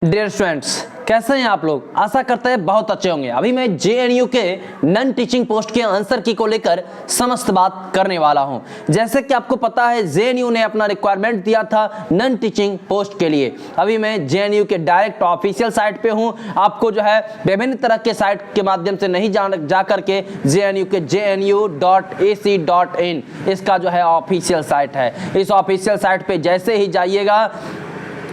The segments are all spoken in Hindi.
डियर स्टूडेंट्स, कैसे हैं आप लोग। आशा करते हैं बहुत अच्छे होंगे। अभी मैं जेएनयू के नन टीचिंग पोस्ट के आंसर की को लेकर समस्त बात करने वाला हूं। जैसे कि आपको पता है जेएनयू ने अपना रिक्वायरमेंट दिया था नन टीचिंग पोस्ट के लिए। अभी मैं जेएनयू के डायरेक्ट ऑफिशियल साइट पे हूं। आपको जो है विभिन्न तरह के साइट के माध्यम से नहीं जा करके जेएनयू के jnu.ac.in इसका जो है ऑफिशियल साइट है। इस ऑफिशियल साइट पे जैसे ही जाइएगा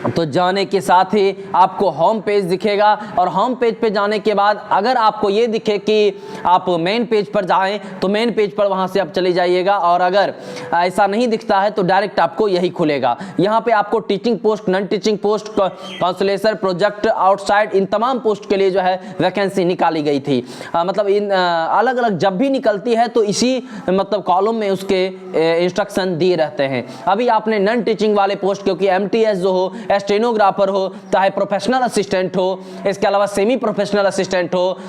तो जाने के साथ ही आपको होम पेज दिखेगा और होम पेज पे जाने के बाद अगर आपको ये दिखे कि आप मेन पेज पर जाएं तो मेन पेज पर वहां से आप चले जाइएगा, और अगर ऐसा नहीं दिखता है तो डायरेक्ट आपको यही खुलेगा। यहाँ पे आपको teaching post, non teaching post, consultation, project outside, इन तमाम पोस्ट के लिए जो है वैकेंसी निकाली गई थी। मतलब इन अलग अलग जब भी निकलती है तो इसी मतलब कॉलम में उसके इंस्ट्रक्शन दिए रहते हैं। अभी आपने नन टीचिंग वाले पोस्ट, क्योंकि एमटीएस जो हो, स्टेनोग्राफर हो, चाहे प्रोफेशनल असिस्टेंट हो, इसके अलावा सेमी प्रोफेशनल असिस्टेंट हो,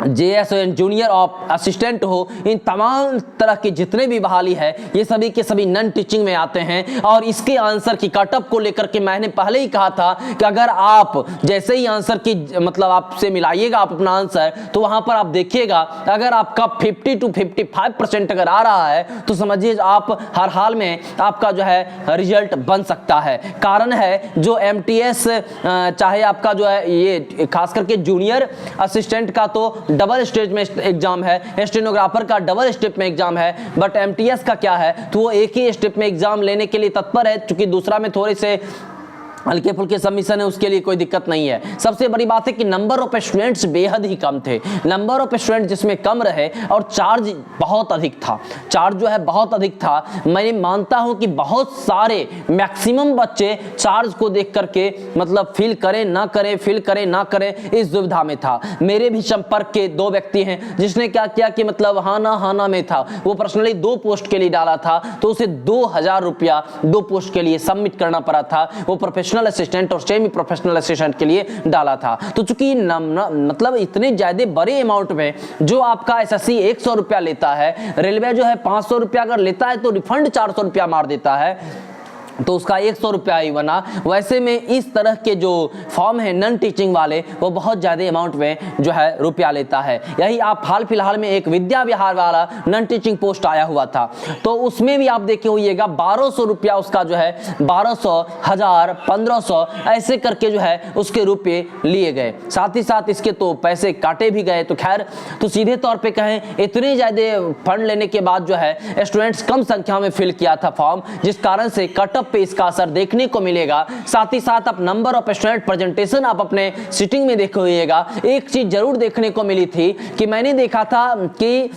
जेएस जूनियर ऑफ असिस्टेंट हो, इन तमाम तरह के जितने भी बहाली है ये सभी के सभी नन टीचिंग में आते हैं। और इसके आंसर की कटअप को लेकर के मैंने पहले ही कहा था कि अगर आप जैसे ही आंसर की मतलब आपसे मिलाइएगा आप अपना आंसर, तो वहां पर आप देखिएगा अगर आपका 50 to 55% अगर आ रहा है तो समझिए आप हर हाल में आपका जो है रिजल्ट बन सकता है। कारण है जो एमटीएस चाहे आपका जो है ये खास करके जूनियर असिस्टेंट का तो डबल स्टेज में एग्जाम है, स्टेनोग्राफर का डबल स्टेप में एग्जाम है, बट एमटीएस का क्या है तो वो एक ही स्टेप में एग्जाम लेने के लिए तत्पर है। क्योंकि दूसरा में थोड़े से हल्के फुल्के सबमिशन है, उसके लिए कोई दिक्कत नहीं है। सबसे बड़ी बात है कि नंबर ऑफ स्टूडेंट्स बेहद ही कम थे। नंबर ऑफ स्टूडेंट जिसमें कम रहे और चार्ज बहुत अधिक था। चार्ज जो है बहुत अधिक था। मैं मानता हूं कि बहुत सारे मैक्सिमम बच्चे चार्ज को देख करके मतलब फील करें ना करें, फील करें ना करें, इस दुविधा में था। मेरे भी संपर्क के 2 व्यक्ति हैं जिसने क्या किया कि मतलब हाना में था। वो पर्सनली 2 पोस्ट के लिए डाला था तो उसे 2000 रुपया 2 पोस्ट के लिए सबमिट करना पड़ा था। वो प्रोफेशनल असिस्टेंट और सेमी प्रोफेशनल असिस्टेंट के लिए डाला था। तो चूंकि मतलब इतने ज्यादा बड़े अमाउंट में जो आपका एसएससी 100 रुपया लेता है, रेलवे जो है 500 रुपया अगर लेता है तो रिफंड 400 रुपया मार देता है, तो उसका 100 रुपया ही बना। वैसे में इस तरह के जो फॉर्म है नन टीचिंग वाले वो बहुत ज़्यादा अमाउंट में जो है रुपया लेता है। यही आप हाल फिलहाल में एक विद्या विहार वाला नन टीचिंग पोस्ट आया हुआ था, तो उसमें भी आप देखे होइएगा 1200 रुपया उसका जो है 1200, 1000, 1500 ऐसे करके जो है उसके रुपये लिए गए। साथ ही साथ इसके तो पैसे काटे भी गए। तो खैर, तो सीधे तौर पर कहें इतने ज़्यादा फंड लेने के बाद जो है स्टूडेंट्स कम संख्या में फिल किया था फॉर्म, जिस कारण से कट पे इसका असर देखने को मिलेगा। साथ ही साथ आप नंबर ऑफ स्टूडेंट प्रेजेंटेशन आप अपने सीटिंग में देखे होइएगा। एक चीज जरूर देखने को मिली थी कि मैंने देखा था कि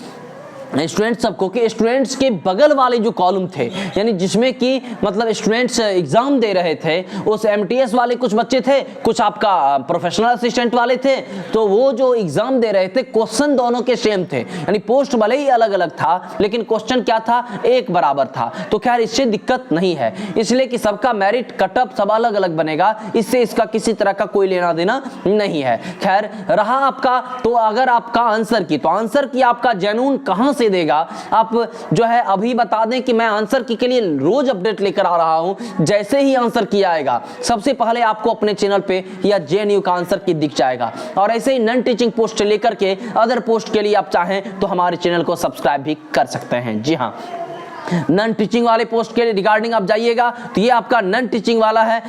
स्टूडेंट्स सबको कि स्टूडेंट्स के बगल वाले जो कॉलम थे, यानी जिसमें कि मतलब स्टूडेंट्स एग्जाम दे रहे थे, उस एमटीएस वाले कुछ बच्चे थे, कुछ आपका प्रोफेशनल असिस्टेंट वाले थे, तो वो जो एग्जाम दे रहे थे क्वेश्चन दोनों के सेम थे। यानी पोस्ट भले ही अलग अलग था लेकिन क्वेश्चन क्या था, एक बराबर था। तो खैर इससे दिक्कत नहीं है, इसलिए कि सबका मेरिट कटअप सब अलग अलग बनेगा, इससे इसका किसी तरह का कोई लेना देना नहीं है। खैर रहा आपका, तो अगर आपका आंसर की, तो आंसर की आपका जेन्युइन कहां से देगा आप जो है अभी बता दें कि मैं आंसर की के लिए रोज अपडेट लेकर आ रहा हूं। जैसे ही आंसर की आएगा सबसे पहले आपको अपने चैनल पे या जेएनयू का आंसर की दिख जाएगा। और ऐसे ही नन टीचिंग पोस्ट से लेकर के अदर पोस्ट के लिए आप चाहें तो हमारे चैनल को सब्सक्राइब भी कर सकते हैं। जी हां, नन टीचिंग वाले पोस्ट के रिगार्डिंग आप जाइएगा तो ये आपका नन टीचिंग वाला है।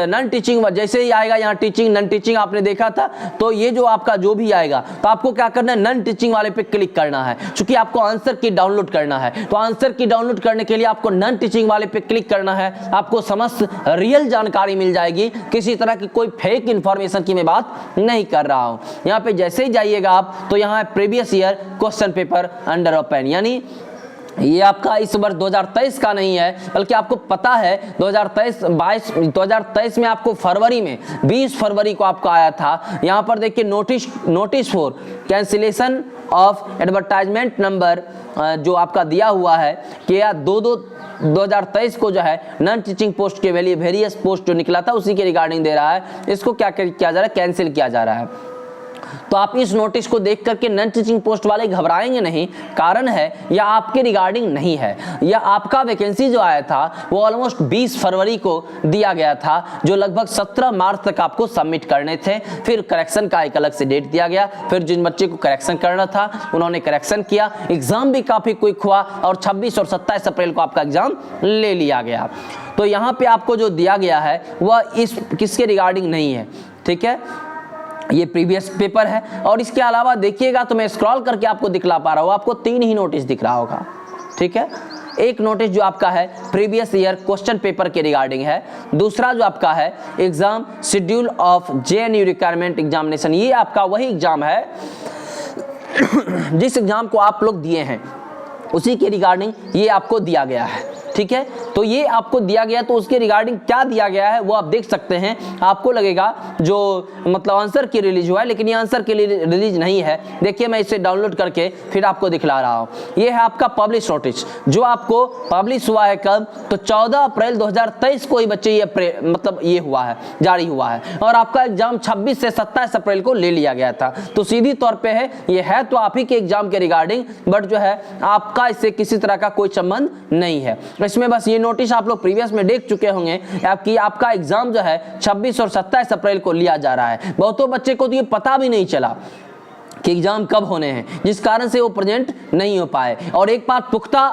नन टीचिंग जैसे ही आएगा यहाँ टीचिंग, नन टीचिंग आपने देखा था, तो ये जो आपका जो भी आएगा तो आपको क्या करना है, नन टीचिंग वाले पे क्लिक करना है। क्योंकि आपको आंसर की डाउनलोड करना है, तो आंसर की डाउनलोड करने के लिए आपको नन टीचिंग वाले पे क्लिक करना है। आपको समस्त रियल जानकारी मिल जाएगी, किसी तरह की कोई फेक इंफॉर्मेशन की मैं बात नहीं कर रहा हूँ। यहाँ पे जैसे ही जाइएगा आप तो यहाँ previous year question paper under open, यानी ये आपका इस वर्ष 2023 का नहीं है, बल्कि आपको पता है 2023 में आपको फरवरी में 20 फरवरी को आपको आया था। यहाँ पर देखिए notice for cancellation of advertisement number जो आपका दिया हुआ है कि 2023 को जो है नन टीचिंग पोस्ट के वेरियस पोस्ट जो निकला था उसी के रिगार्डिंग दे रहा है। इसको क्या किया जा रहा है, कैंसिल किया जा रहा है। तो आप इस नोटिस को देख करके नॉन टीचिंग पोस्ट वाले घबराएंगे नहीं। कारण है यह आपके रिगार्डिंग नहीं है। यह आपका वैकेंसी जो आया था वो ऑलमोस्ट 20 फरवरी को दिया गया था, जो लगभग 17 मार्च तक आपको सबमिट करने थे। फिर करेक्शन का एक अलग से डेट दिया गया। फिर जिन बच्चे को करेक्शन करना था उन्होंने करेक्शन किया। एग्जाम भी काफी क्विक हुआ और 26 और 27 अप्रैल को आपका एग्जाम ले लिया गया। तो यहाँ पे आपको जो दिया गया है वह इस किसके रिगार्डिंग नहीं है, ठीक है, ये प्रीवियस पेपर है। और इसके अलावा देखिएगा तो मैं स्क्रॉल करके आपको दिखला पा रहा हूँ, आपको 3 ही नोटिस दिख रहा होगा, ठीक है। एक नोटिस जो आपका है प्रीवियस ईयर क्वेश्चन पेपर के रिगार्डिंग है। दूसरा जो आपका है exam schedule of JNU requirement examination, ये आपका वही एग्जाम है जिस एग्जाम को आप लोग दिए हैं उसी के रिगार्डिंग ये आपको दिया गया है, ठीक है। तो ये आपको दिया गया, तो उसके रिगार्डिंग क्या दिया गया है वो आप देख सकते हैं। आपको लगेगा जो मतलब आंसर की रिलीज हुआ है, लेकिन ये आंसर के लिए रिलीज नहीं है। देखिए मैं इसे डाउनलोड करके फिर आपको दिखला रहा हूँ। ये है आपका पब्लिश नोटिस जो आपको पब्लिश हुआ है कब, तो 14 अप्रैल 2023 को ही बच्चे ये मतलब ये हुआ है, जारी हुआ है। और आपका एग्जाम 26 से 27 अप्रैल को ले लिया गया था। तो सीधी तौर पर है ये है तो आप ही के एग्जाम के रिगार्डिंग, बट जो है आपका इससे किसी तरह का कोई संबंध नहीं है। इसमें बस ये नोटिस आप लोग प्रीवियस में देख चुके होंगे कि आपका एग्जाम जो है 26 और 27 अप्रैल को लिया जा रहा है। बहुतों बच्चे को तो ये पता भी नहीं चला कि एग्जाम कब होने हैं, जिस कारण से वो प्रेजेंट नहीं हो पाए। और एक बात पुख्ता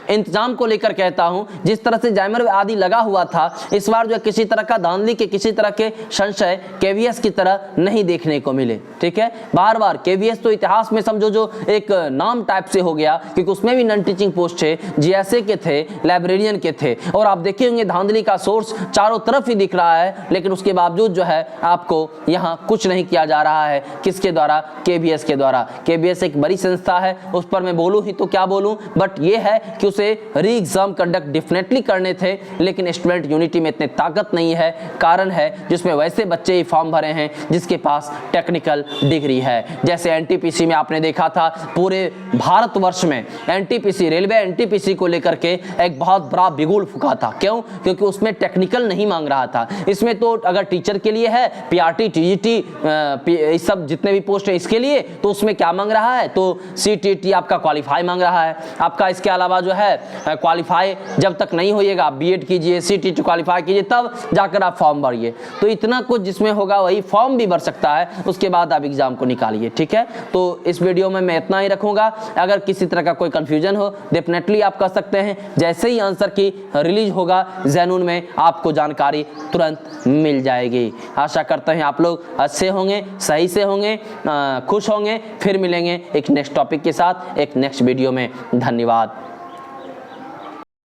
इंतजाम को लेकर कहता हूं, जिस तरह से जैमर आदि लगा हुआ था, इस बार जो किसी तरह का धांधली के किसी तरह के संशय केवीएस की तरह नहीं देखने को मिले, ठीक है। बार बार केवीएस तो इतिहास में समझो जो एक नाम टाइप से हो गया, क्योंकि उसमें भी नॉन टीचिंग पोस्ट थे, जीएसए के थे, लाइब्रेरियन के थे। और आप देखे होंगे धांधली का सोर्स चारों तरफ ही दिख रहा है, लेकिन उसके बावजूद जो है आपको यहाँ कुछ नहीं किया जा रहा है। किसके द्वारा? केवीएस के द्वारा। केवीएस एक बड़ी संस्था है, उस पर मैं बोलूँ ही तो क्या बोलूँ, बट ये है कि उसे री एग्जाम कंडक्ट डेफिनेटली करने थे, लेकिन स्टूडेंट यूनिटी में इतनी ताकत नहीं है। कारण है जिसमें वैसे बच्चे ही फॉर्म भरे हैं जिसके पास टेक्निकल डिग्री है। जैसे एनटीपीसी में आपने देखा था, पूरे भारतवर्ष में एनटीपीसी, रेलवे एनटीपीसी को लेकर के एक बहुत बड़ा बिगुल फूका था। क्यों? क्योंकि उसमें टेक्निकल नहीं मांग रहा था। इसमें तो अगर टीचर के लिए है, पीआरटी, टीजीटी, इस सब जितने भी पोस्ट है इसके लिए, तो उसमें क्या मांग रहा है, तो सीटीटी आपका क्वालिफाई मांग रहा है आपका। इसके अलावा जो है क्वालिफाई जब तक नहीं होइएगा, बीएड कीजिए, सीटीटी क्वालिफाई कीजिए, तब जाकर आप फॉर्म भरिए। तो इतना कुछ जिसमें होगा वही फॉर्म भी भर सकता है, उसके बाद आप एग्जाम को निकालिए, ठीक है। तो इस वीडियो में मैं इतना ही रखूंगा। अगर किसी तरह का कोई कंफ्यूजन हो डेफिनेटली आप कर सकते हैं। जैसे ही आंसर की रिलीज होगा ज़ैनून में, आपको जानकारी तुरंत मिल जाएगी। आशा करते हैं आप लोग अच्छे होंगे, सही से होंगे, खुश होंगे। फिर मिलेंगे एक नेक्स्ट टॉपिक के साथ, एक नेक्स्ट वीडियो में। धन्यवाद।